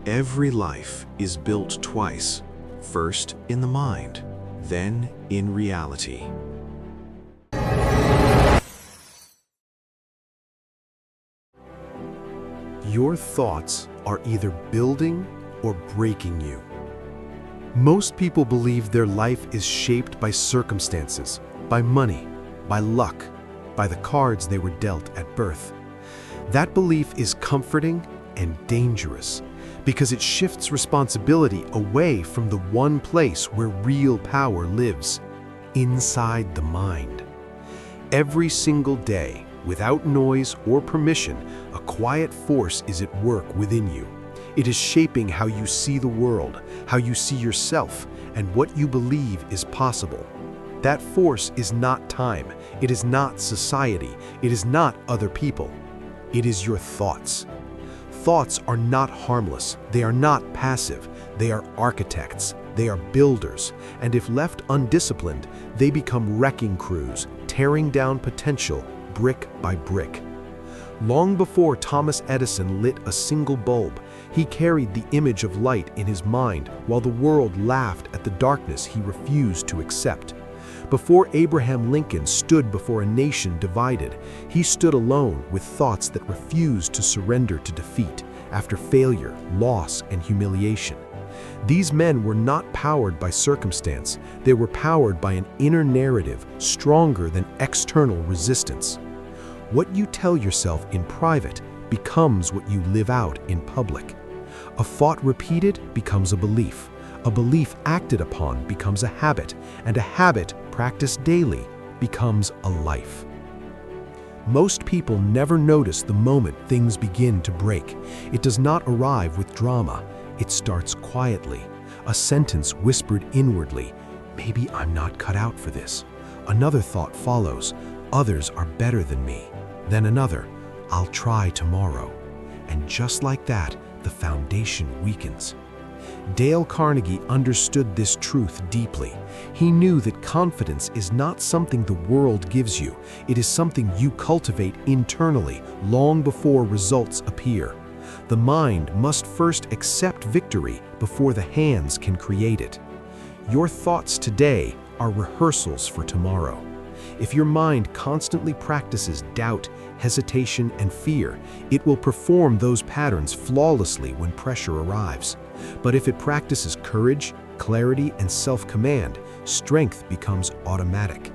Every life is built twice, first in the mind, then in reality. Your thoughts are either building or breaking you. Most people believe their life is shaped by circumstances, by money, by luck, by the cards they were dealt at birth. That belief is comforting and dangerous because it shifts responsibility away from the one place where real power lives, inside the mind. Every single day, without noise or permission, a quiet force is at work within you. It is shaping how you see the world, how you see yourself, and what you believe is possible. That force is not time, it is not society, it is not other people. It is your thoughts. Thoughts are not harmless, they are not passive, they are architects, they are builders, and if left undisciplined, they become wrecking crews, tearing down potential brick by brick. Long before Thomas Edison lit a single bulb, he carried the image of light in his mind while the world laughed at the darkness he refused to accept. Before Abraham Lincoln stood before a nation divided, he stood alone with thoughts that refused to surrender to defeat after failure, loss, and humiliation. These men were not powered by circumstance, they were powered by an inner narrative stronger than external resistance. What you tell yourself in private becomes what you live out in public. A thought repeated becomes a belief acted upon becomes a habit, and a habit practiced daily becomes a life. Most people never notice the moment things begin to break. It does not arrive with drama. It starts quietly, a sentence whispered inwardly, "Maybe I'm not cut out for this." Another thought follows, "Others are better than me." Then another, "I'll try tomorrow." And just like that, the foundation weakens. Dale Carnegie understood this truth deeply. He knew that confidence is not something the world gives you. It is something you cultivate internally long before results appear. The mind must first accept victory before the hands can create it. Your thoughts today are rehearsals for tomorrow. If your mind constantly practices doubt, hesitation, and fear, it will perform those patterns flawlessly when pressure arrives. But if it practices courage, clarity, and self-command, strength becomes automatic.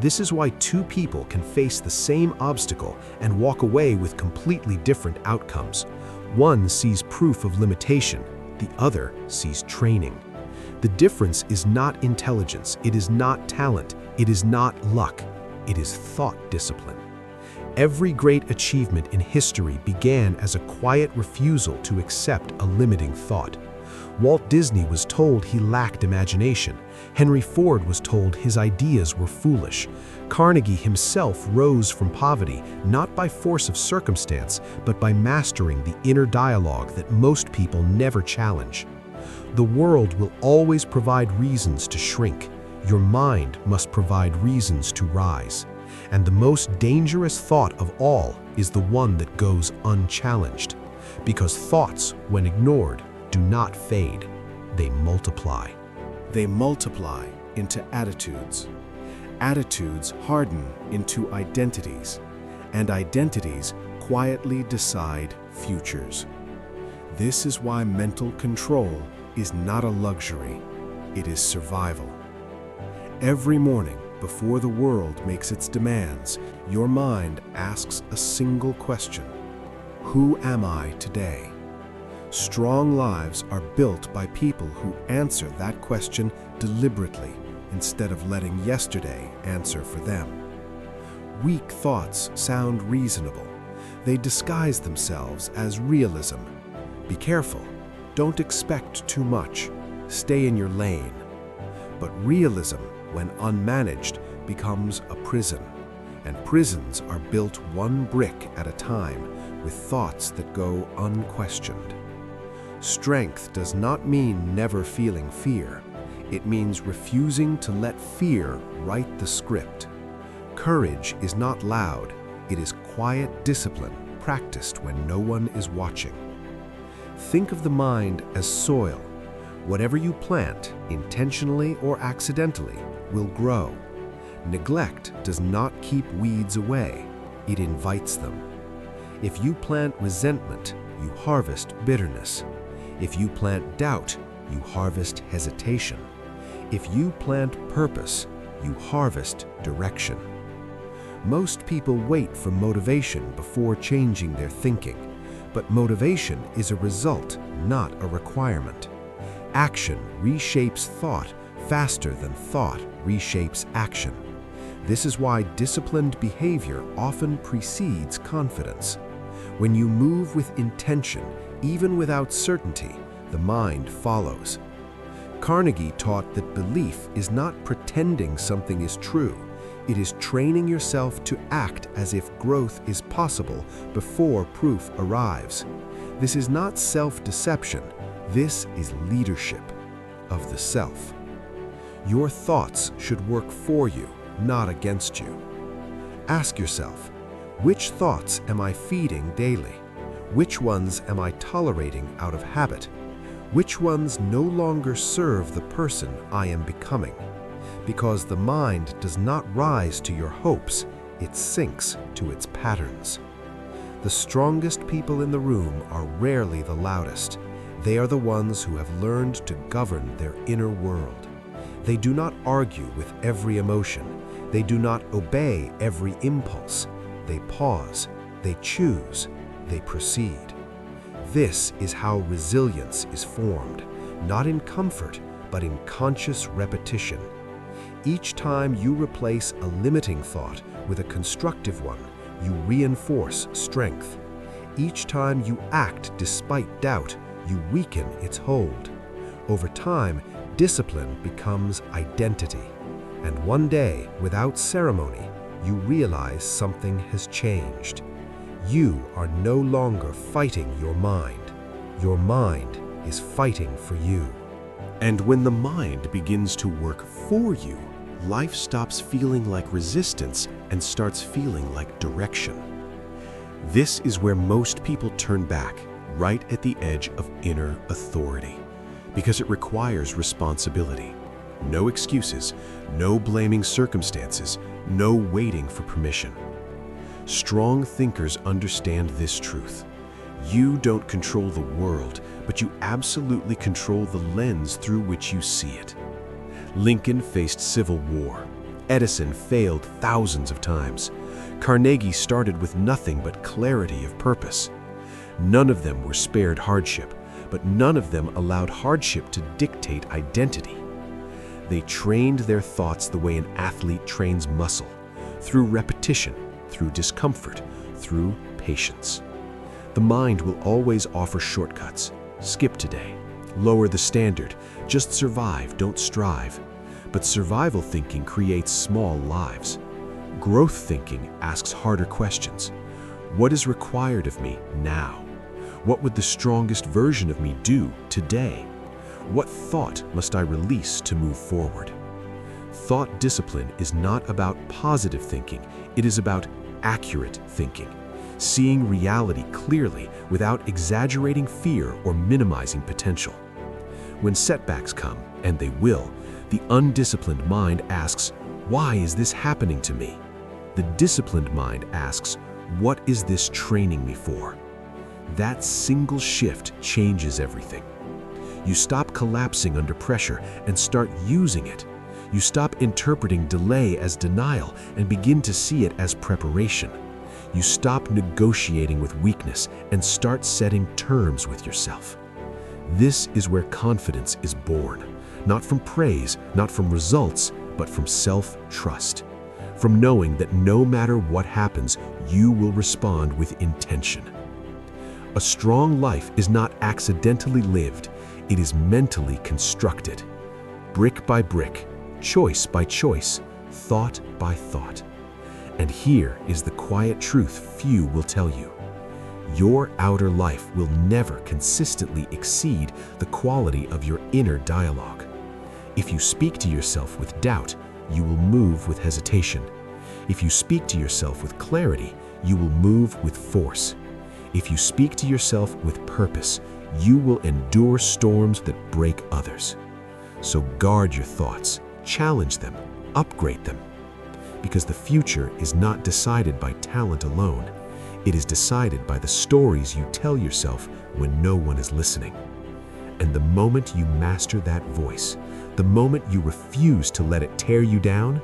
This is why two people can face the same obstacle and walk away with completely different outcomes. One sees proof of limitation, the other sees training. The difference is not intelligence, it is not talent, it is not luck, it is thought discipline. Every great achievement in history began as a quiet refusal to accept a limiting thought. Walt Disney was told he lacked imagination. Henry Ford was told his ideas were foolish. Carnegie himself rose from poverty, not by force of circumstance, but by mastering the inner dialogue that most people never challenge. The world will always provide reasons to shrink. Your mind must provide reasons to rise. And the most dangerous thought of all is the one that goes unchallenged. Because thoughts, when ignored, do not fade. They multiply. They multiply into attitudes. Attitudes harden into identities. And identities quietly decide futures. This is why mental control is not a luxury. It is survival. Every morning, before the world makes its demands, your mind asks a single question: who am I today? Strong lives are built by people who answer that question deliberately instead of letting yesterday answer for them. Weak thoughts sound reasonable. They disguise themselves as realism. Be careful. Don't expect too much. Stay in your lane. But realism, when unmanaged, becomes a prison, and prisons are built one brick at a time with thoughts that go unquestioned. Strength does not mean never feeling fear. It means refusing to let fear write the script. Courage is not loud. It is quiet discipline practiced when no one is watching. Think of the mind as soil. Whatever you plant, intentionally or accidentally, will grow. Neglect does not keep weeds away, it invites them. If you plant resentment, you harvest bitterness. If you plant doubt, you harvest hesitation. If you plant purpose, you harvest direction. Most people wait for motivation before changing their thinking, but motivation is a result, not a requirement. Action reshapes thought faster than thought reshapes action. This is why disciplined behavior often precedes confidence. When you move with intention, even without certainty, the mind follows. Carnegie taught that belief is not pretending something is true. It is training yourself to act as if growth is possible before proof arrives. This is not self-deception. This is leadership of the self. Your thoughts should work for you, not against you. Ask yourself, which thoughts am I feeding daily? Which ones am I tolerating out of habit? Which ones no longer serve the person I am becoming? Because the mind does not rise to your hopes, it sinks to its patterns. The strongest people in the room are rarely the loudest. They are the ones who have learned to govern their inner world. They do not argue with every emotion. They do not obey every impulse. They pause, they choose, they proceed. This is how resilience is formed, not in comfort, but in conscious repetition. Each time you replace a limiting thought with a constructive one, you reinforce strength. Each time you act despite doubt, you weaken its hold. Over time, discipline becomes identity. And one day, without ceremony, you realize something has changed. You are no longer fighting your mind. Your mind is fighting for you. And when the mind begins to work for you, life stops feeling like resistance and starts feeling like direction. This is where most people turn back, right at the edge of inner authority, because it requires responsibility. No excuses, no blaming circumstances, no waiting for permission. Strong thinkers understand this truth. You don't control the world, but you absolutely control the lens through which you see it. Lincoln faced civil war. Edison failed thousands of times. Carnegie started with nothing but clarity of purpose. None of them were spared hardship, but none of them allowed hardship to dictate identity. They trained their thoughts the way an athlete trains muscle, through repetition, through discomfort, through patience. The mind will always offer shortcuts. Skip today. Lower the standard. Just survive, don't strive. But survival thinking creates small lives. Growth thinking asks harder questions. What is required of me now? What would the strongest version of me do today? What thought must I release to move forward? Thought discipline is not about positive thinking, it is about accurate thinking, seeing reality clearly without exaggerating fear or minimizing potential. When setbacks come, and they will, the undisciplined mind asks, "Why is this happening to me?" The disciplined mind asks, "What is this training me for?" That single shift changes everything. You stop collapsing under pressure and start using it. You stop interpreting delay as denial and begin to see it as preparation. You stop negotiating with weakness and start setting terms with yourself. This is where confidence is born, not from praise, not from results, but from self-trust, from knowing that no matter what happens, you will respond with intention. A strong life is not accidentally lived, it is mentally constructed, brick by brick, choice by choice, thought by thought. And here is the quiet truth few will tell you. Your outer life will never consistently exceed the quality of your inner dialogue. If you speak to yourself with doubt, you will move with hesitation. If you speak to yourself with clarity, you will move with force. If you speak to yourself with purpose, you will endure storms that break others. So guard your thoughts, challenge them, upgrade them. Because the future is not decided by talent alone. It is decided by the stories you tell yourself when no one is listening. And the moment you master that voice, the moment you refuse to let it tear you down,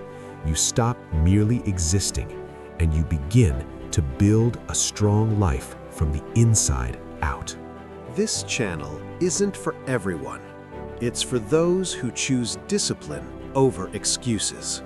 you stop merely existing and you begin to build a strong life from the inside out. This channel isn't for everyone. It's for those who choose discipline over excuses.